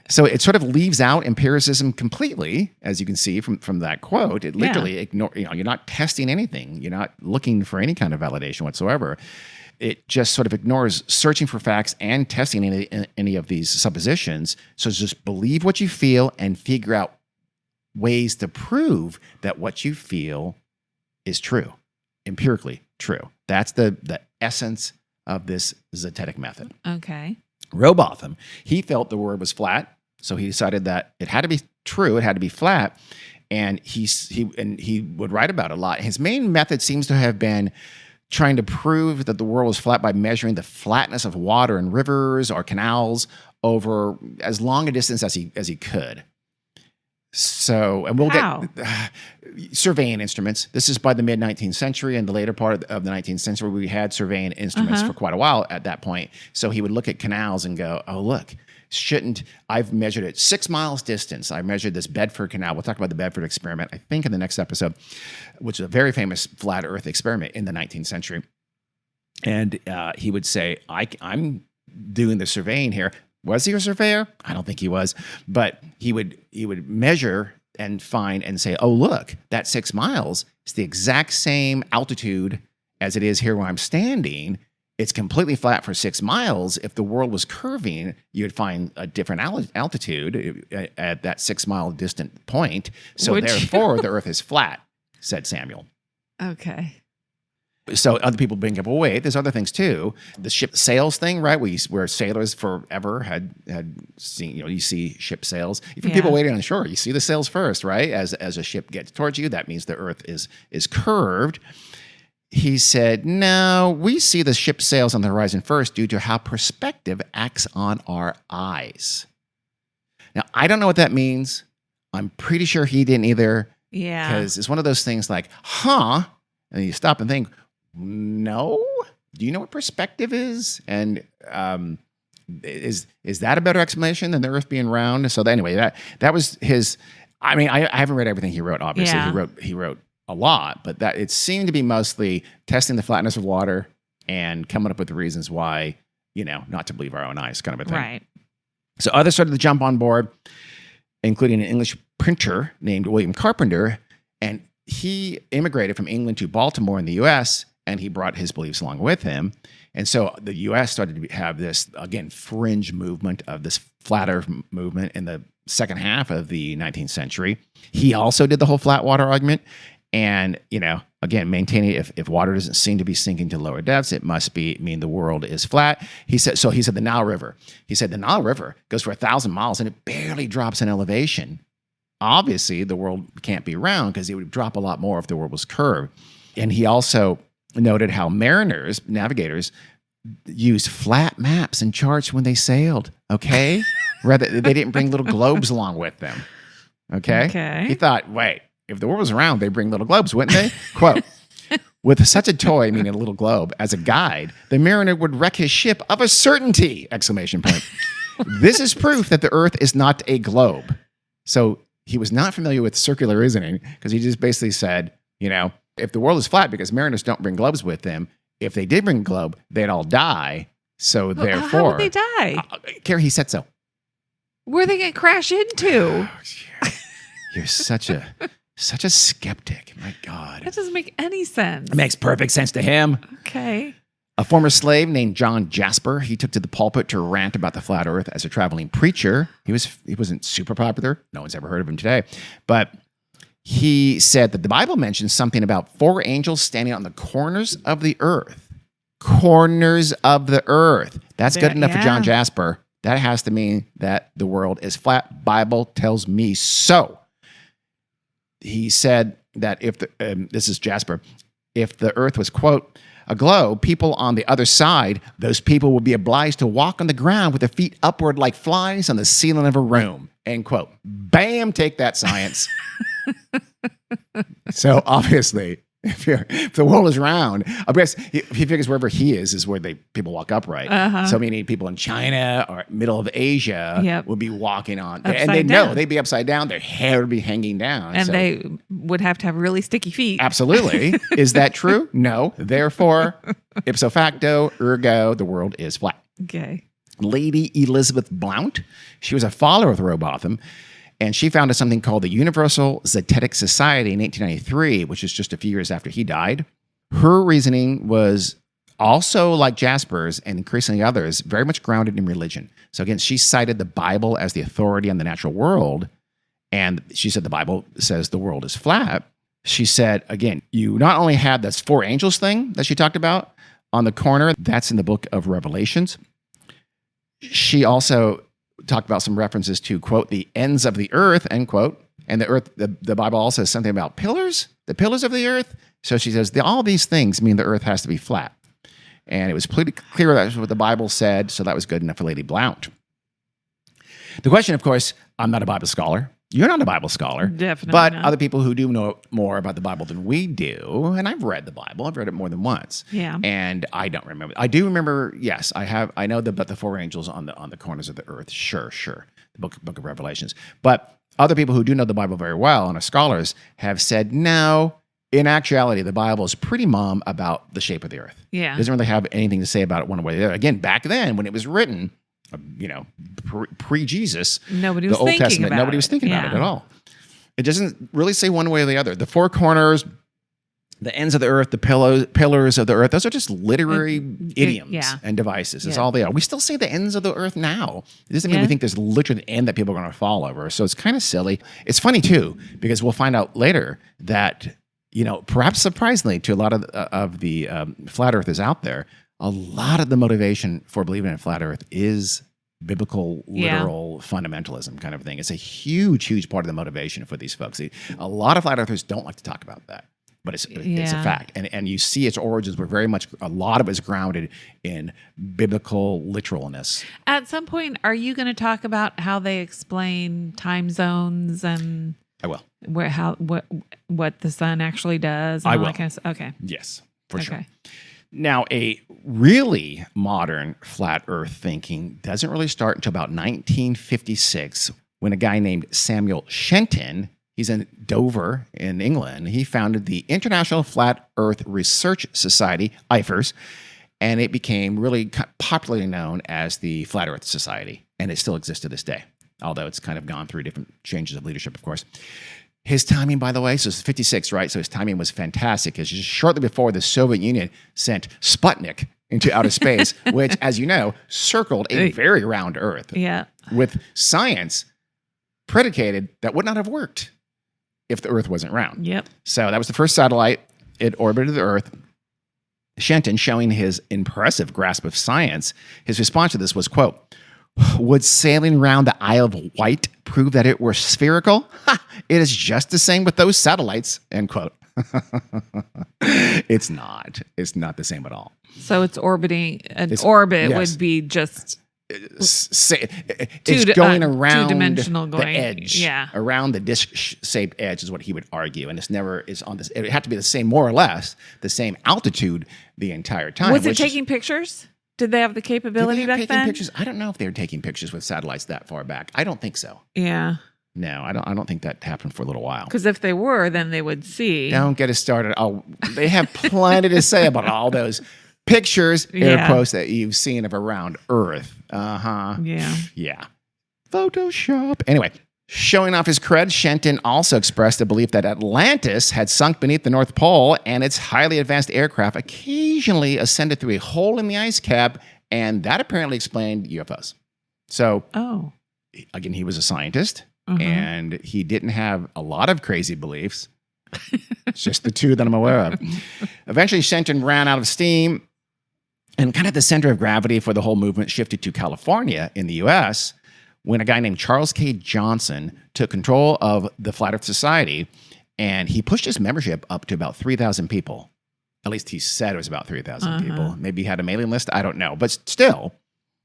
So it sort of leaves out empiricism completely, as you can see from that quote. It literally you're not testing anything. You're not looking for any kind of validation whatsoever. It just sort of ignores searching for facts and testing any of these suppositions. So just believe what you feel and figure out ways to prove that what you feel is true, empirically true. That's the essence of this Zetetic method. Okay. Rowbotham, he felt the world was flat, so he decided that it had to be true, it had to be flat, and he would write about it a lot. His main method seems to have been trying to prove that the world was flat by measuring the flatness of water in rivers or canals over as long a distance as he could. So, and we'll How? get surveying instruments. This is by the mid-19th century and the later part of the 19th century. We had surveying instruments for quite a while at that point. So he would look at canals and go, oh, look, I've measured it 6 miles distance. I measured this Bedford Canal. We'll talk about the Bedford experiment, I think, in the next episode, which is a very famous flat earth experiment in the 19th century. And he would say, I'm doing the surveying here. Was he a surveyor? I don't think he was, but he would measure and find and say, oh, look, that 6 miles is the exact same altitude as it is here where I'm standing. It's completely flat for 6 miles. If the world was curving, you'd find a different altitude at that 6 mile distant point. So therefore, the earth is flat, said Samuel. Okay. So other people bring up, well, wait, there's other things too. The ship sails thing, right? Where sailors forever had seen, you see ship sails. Even people waiting on shore, you see the sails first, right? As a ship gets towards you, that means the earth is curved. He said, no, we see the ship sails on the horizon first due to how perspective acts on our eyes. Now, I don't know what that means. I'm pretty sure he didn't either. Yeah. Because it's one of those things like, huh? And you stop and think, no? Do you know what perspective is? And is that a better explanation than the earth being round? So anyway, that was his. I mean, I haven't read everything he wrote, obviously. Yeah. He wrote a lot, but that it seemed to be mostly testing the flatness of water and coming up with the reasons why, not to believe our own eyes, kind of a thing. Right. So others started to jump on board, including an English printer named William Carpenter, and he immigrated from England to Baltimore in the U.S., and he brought his beliefs along with him. And so the U.S. started to have this, again, fringe movement of this flat earth movement in the second half of the 19th century. He also did the whole flat water argument. And, again, maintaining if water doesn't seem to be sinking to lower depths, it must mean the world is flat. He said the Nile River. He said the Nile River goes for 1,000 miles and it barely drops in elevation. Obviously, the world can't be round because it would drop a lot more if the world was curved. And he also noted how navigators, used flat maps and charts when they sailed, okay? Rather, they didn't bring little globes along with them, okay? He thought, wait, if the world was round, they'd bring little globes, wouldn't they? Quote, with such a toy, meaning a little globe, as a guide, the mariner would wreck his ship of a certainty, exclamation point. This is proof that the earth is not a globe. So he was not familiar with circular reasoning because he just basically said, if the world is flat because mariners don't bring globes with them, if they did bring a globe, they'd all die. So therefore, how would they die? Carrie, he said so. Where are they going to crash into? You're such a skeptic. My God. That doesn't make any sense. It makes perfect sense to him. Okay. A former slave named John Jasper, he took to the pulpit to rant about the flat earth as a traveling preacher. He wasn't super popular. No one's ever heard of him today. But he said that the Bible mentions something about 4 angels standing on the corners of the earth. Corners of the earth. That's good enough for John Jasper. That has to mean that the world is flat. Bible tells me so. He said that this is Jasper, if the earth was, quote, a globe, people on the other side, those people would be obliged to walk on the ground with their feet upward like flies on the ceiling of a room, end quote. Bam, take that, science. So obviously, if the world is round, I guess he figures wherever he is where people walk upright. Uh-huh. So meaning people in China or middle of Asia would be walking on, and they'd be upside down. Their hair would be hanging down, and they would have to have really sticky feet. Absolutely. Is that true? No. Therefore, ipso facto, ergo, the world is flat. Okay. Lady Elizabeth Blount, she was a follower of Rowbotham. And she founded something called the Universal Zetetic Society in 1893, which is just a few years after he died. Her reasoning was also like Jasper's and increasingly others, very much grounded in religion. So again, she cited the Bible as the authority on the natural world. And she said the Bible says the world is flat. She said, again, you not only have this 4 angels thing that she talked about on the corner, that's in the book of Revelations. She also talked about some references to, quote, the ends of the earth, end quote. And the earth, the Bible also says something about pillars, the pillars of the earth. So she says all these things mean the earth has to be flat. And it was pretty clear that's what the Bible said. So that was good enough for Lady Blount. The question, of course, I'm not a Bible scholar. You're not a Bible scholar. Definitely But not. other people who do know more about the Bible than we do, and I've read the Bible. I've read it more than once. Yeah. And I don't remember. I do remember, yes, I know about the 4 angels on the corners of the earth. Sure. The book of Revelations. But other people who do know the Bible very well and are scholars have said, no, in actuality, the Bible is pretty mum about the shape of the earth. Yeah. It doesn't really have anything to say about it one way or the other. Again, back then when it was written, pre-Jesus, Nobody the was Old thinking Testament, about nobody it. was thinking about it Yeah. at all. It doesn't really say one way or the other. The 4 corners, the ends of the earth, the pillars of the earth, those are just literary idioms and devices. That's all they are. We still say the ends of the earth now. It doesn't mean we think there's literally an end that people are going to fall over. So it's kind of silly. It's funny, too, because we'll find out later that, perhaps surprisingly to a lot of the flat earthers out there, a lot of the motivation for believing in a flat earth is biblical, literal fundamentalism kind of thing. It's a huge, huge part of the motivation for these folks. A lot of flat earthers don't like to talk about that, but it's a fact. And you see its origins were very much, a lot of it's grounded in biblical literalness. At some point, are you going to talk about how they explain time zones and I will. what the sun actually does? And I all will. That kind of stuff? Okay. Yes, for sure. Now, a really modern flat earth thinking doesn't really start until about 1956 when a guy named Samuel Shenton, he's in Dover in England, he founded the International Flat Earth Research Society, IFRS, and it became really popularly known as the Flat Earth Society, and it still exists to this day, although it's kind of gone through different changes of leadership, of course. His timing, by the way, so it's 56, right? So his timing was fantastic because just shortly before the Soviet Union sent Sputnik into outer space, which, as you know, circled a very round Earth Yeah. with science predicated that would not have worked if the Earth wasn't round. Yep. So that was the first satellite. It orbited the Earth. Shenton, showing his impressive grasp of science, his response to this was, quote, "Would sailing around the Isle of Wight prove that it were spherical? Ha, it is just the same with those satellites," end quote. It's not. It's not the same at all. So it's orbiting. An It's- orbit yes. would be just It's going around two-dimensional the going. edge. Yeah. Around the disc-shaped edge is what he would argue. And it's never is on this. It had to be the same, more or less, the same altitude the entire time. Was it which is- taking pictures? Did they have the Did they capability have back taking then? pictures? I don't know if they were taking pictures with satellites that far back. I don't think so. Yeah. No, I don't think that happened for a little while. Because if they were, then they would see. Don't get us started. Oh, they have plenty to say about all those pictures, air Yeah. quotes, that you've seen of around Earth. Uh-huh. Yeah. Yeah. Photoshop. Anyway, showing off his cred, Shenton also expressed the belief that Atlantis had sunk beneath the North Pole and its highly advanced aircraft occasionally ascended through a hole in the ice cap, and that apparently explained UFOs. So, Oh. again, he was a scientist, Uh-huh. and he didn't have a lot of crazy beliefs. It's just the two that I'm aware of. Eventually, Shenton ran out of steam, and kind of the center of gravity for the whole movement shifted to California in the US when a guy named Charles K. Johnson took control of the Flat Earth Society, and he pushed his membership up to about 3,000 people. At least he said it was about 3,000 people. Maybe he had a mailing list. I don't know. But still,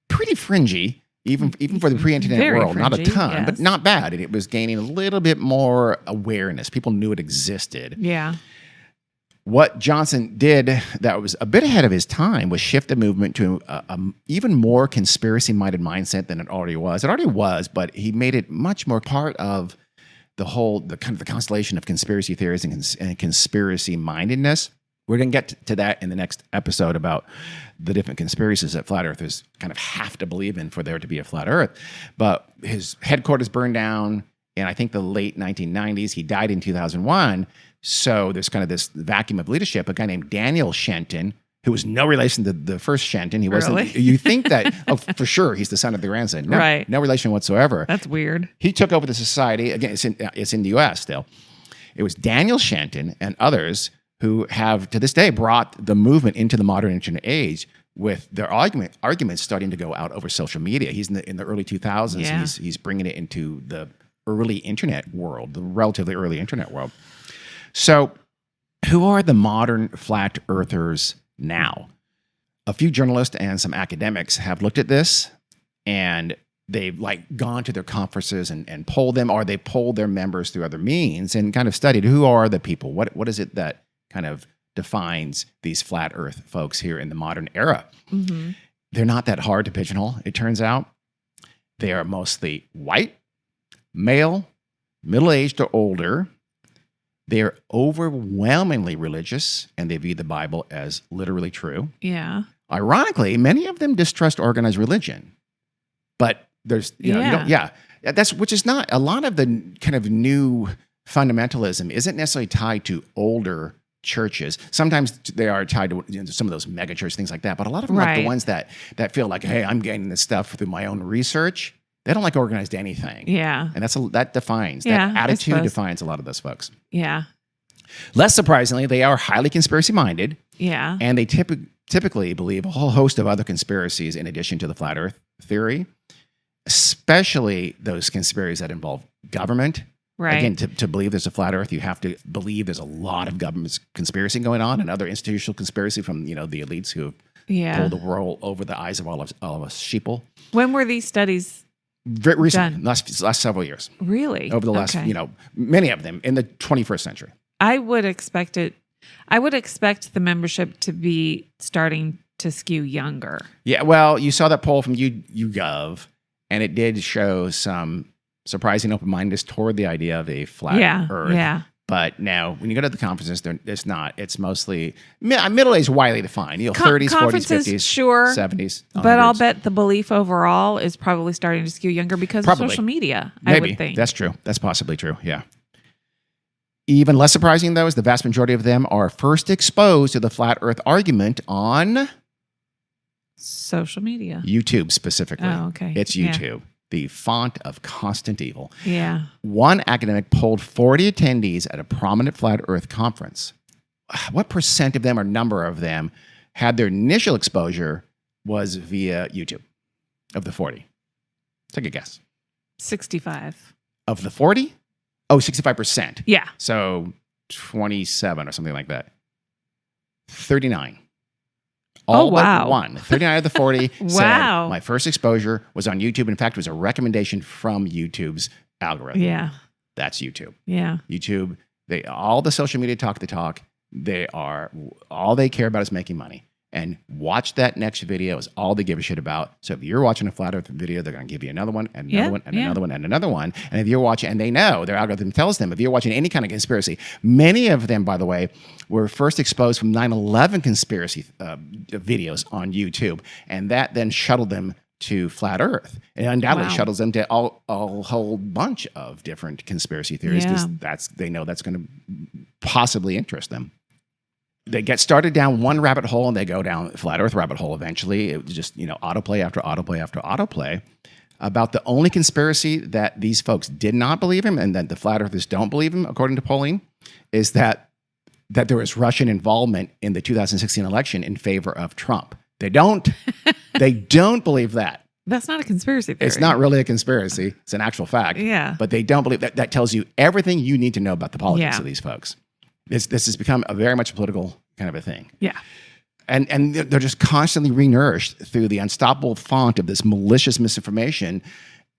pretty fringy, even for the pre-internet Very world. Not a fringy, ton, yes. but not bad. And it was gaining a little bit more awareness. People knew it existed. Yeah. What Johnson did that was a bit ahead of his time was shift the movement to a even more conspiracy-minded mindset than it already was. It already was, but he made it much more part of the kind of the constellation of conspiracy theories and conspiracy-mindedness. We're going to get to that in the next episode about the different conspiracies that flat earthers kind of have to believe in for there to be a flat earth. But his headquarters burned down in, I think, the late 1990s. He died in 2001. So there's kind of this vacuum of leadership. A guy named Daniel Shenton, who was no relation to the first Shenton. He wasn't. Really? You think that, oh, for sure, he's the son of the grandson. No, Right. No relation whatsoever. That's weird. He took over the society. Again, it's in the U.S. still. It was Daniel Shenton and others who have, to this day, brought the movement into the modern internet age with their arguments starting to go out over social media. He's in the early 2000s. Yeah. And he's bringing it into the early internet world, the relatively early internet world. So who are the modern flat earthers now? A few journalists and some academics have looked at this, and they've gone to their conferences and polled them, or they polled their members through other means and kind of studied who are the people. What is it that kind of defines these flat earth folks here in the modern era? Mm-hmm. They're not that hard to pigeonhole, it turns out. They are mostly white, male, middle-aged or older. They are overwhelmingly religious, and they view the Bible as literally true. Yeah. Ironically, many of them distrust organized religion. But there's, that's, which is not, a lot of the kind of new fundamentalism isn't necessarily tied to older churches. Sometimes they are tied to some of those mega church things like that. But a lot of them, like the Right. ones that feel like, hey, I'm getting this stuff through my own research. They don't like organized anything. Yeah. And that defines, Yeah, that I attitude suppose. defines a lot of those folks. Yeah. Less surprisingly, they are highly conspiracy minded, Yeah. and they typically believe a whole host of other conspiracies in addition to the flat earth theory, especially those conspiracies that involve government. Right. Again, to believe there's a flat earth, you have to believe there's a lot of government conspiracy going on and other institutional conspiracy from, the elites who have Yeah. pulled the world over the eyes of all of us sheeple. When were these studies Very recently, Done. last several years, really? over the last, Okay. many of them in the 21st century. I would expect the membership to be starting to skew younger. Yeah, well, you saw that poll from YouGov, and it did show some surprising open-mindedness toward the idea of a flat Yeah. Earth. Yeah. But now, when you go to the conferences, it's not. It's mostly middle-aged, widely defined. 30s, 40s, Conferences, 50s, sure. 70s. But I'll 100s. bet the belief overall is probably starting to skew younger because Probably. of social media, I Maybe would think. that's true. That's possibly true. Yeah. Even less surprising, though, is the vast majority of them are first exposed to the flat earth argument on Social media. YouTube specifically. Oh, okay. It's Yeah. YouTube, the font of constant evil. Yeah. One academic polled 40 attendees at a prominent flat earth conference. What percent of them or number of them had their initial exposure was via YouTube of the 40? Take a guess. 65. Of the 40? Oh, 65%. Yeah. So 27 or something like that. 39. All wow. but one. 39 of the 40 Wow. said my first exposure was on YouTube. In fact, it was a recommendation from YouTube's algorithm. Yeah. That's YouTube. Yeah. YouTube, all the social media talk the talk. All they care about is making money. And watch that next video is all they give a shit about. So if you're watching a flat earth video, they're going to give you another one and another one and another one and another one. And if you're watching, and they know, their algorithm tells them, if you're watching any kind of conspiracy, many of them, by the way, were first exposed from 9/11 conspiracy videos on YouTube. And that then shuttled them to flat earth. And undoubtedly shuttles them to a whole bunch of different conspiracy theories because they know that's going to possibly interest them. They get started down one rabbit hole and they go down flat earth rabbit hole eventually. It was just, autoplay after autoplay after autoplay about the only conspiracy that these folks did not believe in and that the flat earthers don't believe in, according to polling, is that there was Russian involvement in the 2016 election in favor of Trump. They don't believe that. That's not a conspiracy theory. It's not really a conspiracy. It's an actual fact. Yeah. But they don't believe that. That tells you everything you need to know about the politics of these folks. This has become a very much political kind of a thing. Yeah. And they're just constantly renourished through the unstoppable font of this malicious misinformation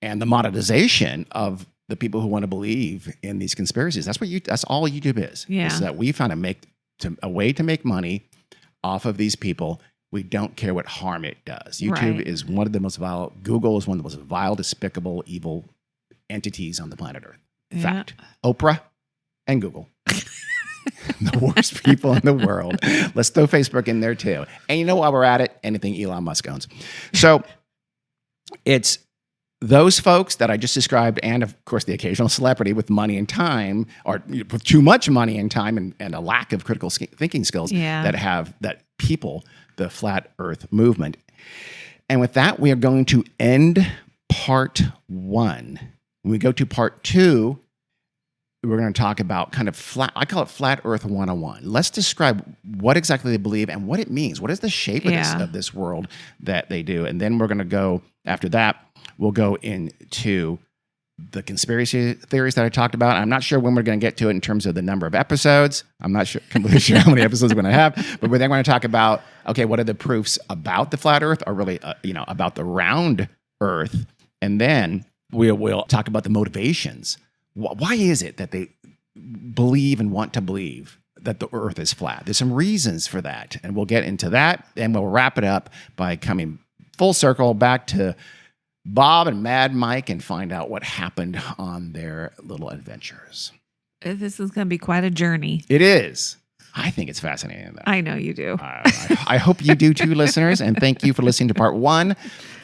and the monetization of the people who want to believe in these conspiracies. That's all YouTube is. Yeah. Is that we found a way to make money off of these people. We don't care what harm it does. YouTube is one of the most vile. Google is one of the most vile, despicable, evil entities on the planet Earth. Fact. Oprah and Google. The worst people in the world. Let's throw Facebook in there too. And while we're at it, anything Elon Musk owns. So it's those folks that I just described, and of course the occasional celebrity with money and time, or with too much money and time and a lack of critical thinking skills that people the flat earth movement. And with that, we are going to end part 1. When we go to part 2, we're going to talk about kind of I call it Flat Earth 101. Let's describe what exactly they believe and what it means. What is the shape of this world that they do? And then we're going to go, after that, we'll go into the conspiracy theories that I talked about. I'm not sure when we're going to get to it in terms of the number of episodes. I'm not completely sure how many episodes we're going to have. But we're then going to talk about, okay, what are the proofs about the flat Earth, or really, about the round Earth? And then we'll talk about the motivations. Why is it that they believe and want to believe that the Earth is flat? There's some reasons for that, and we'll get into that, and we'll wrap it up by coming full circle back to Bob and Mad Mike and find out what happened on their little adventures. This is going to be quite a journey. It is. I think it's fascinating, though. I know you do. I hope you do too, listeners, and thank you for listening to part 1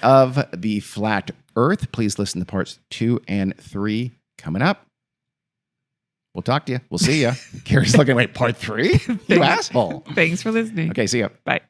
of the Flat Earth. Please listen to parts 2 and 3 coming up. We'll talk to you. We'll see you. Carrie's looking, wait, part 3? You asshole. Thanks for listening. Okay, see ya. Bye.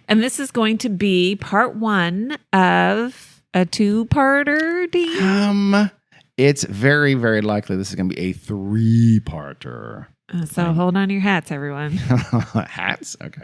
And this is going to be part 1 of a 2-parter. It's very, very likely this is going to be a 3-parter. So hold on your hats, everyone. Hats? Okay.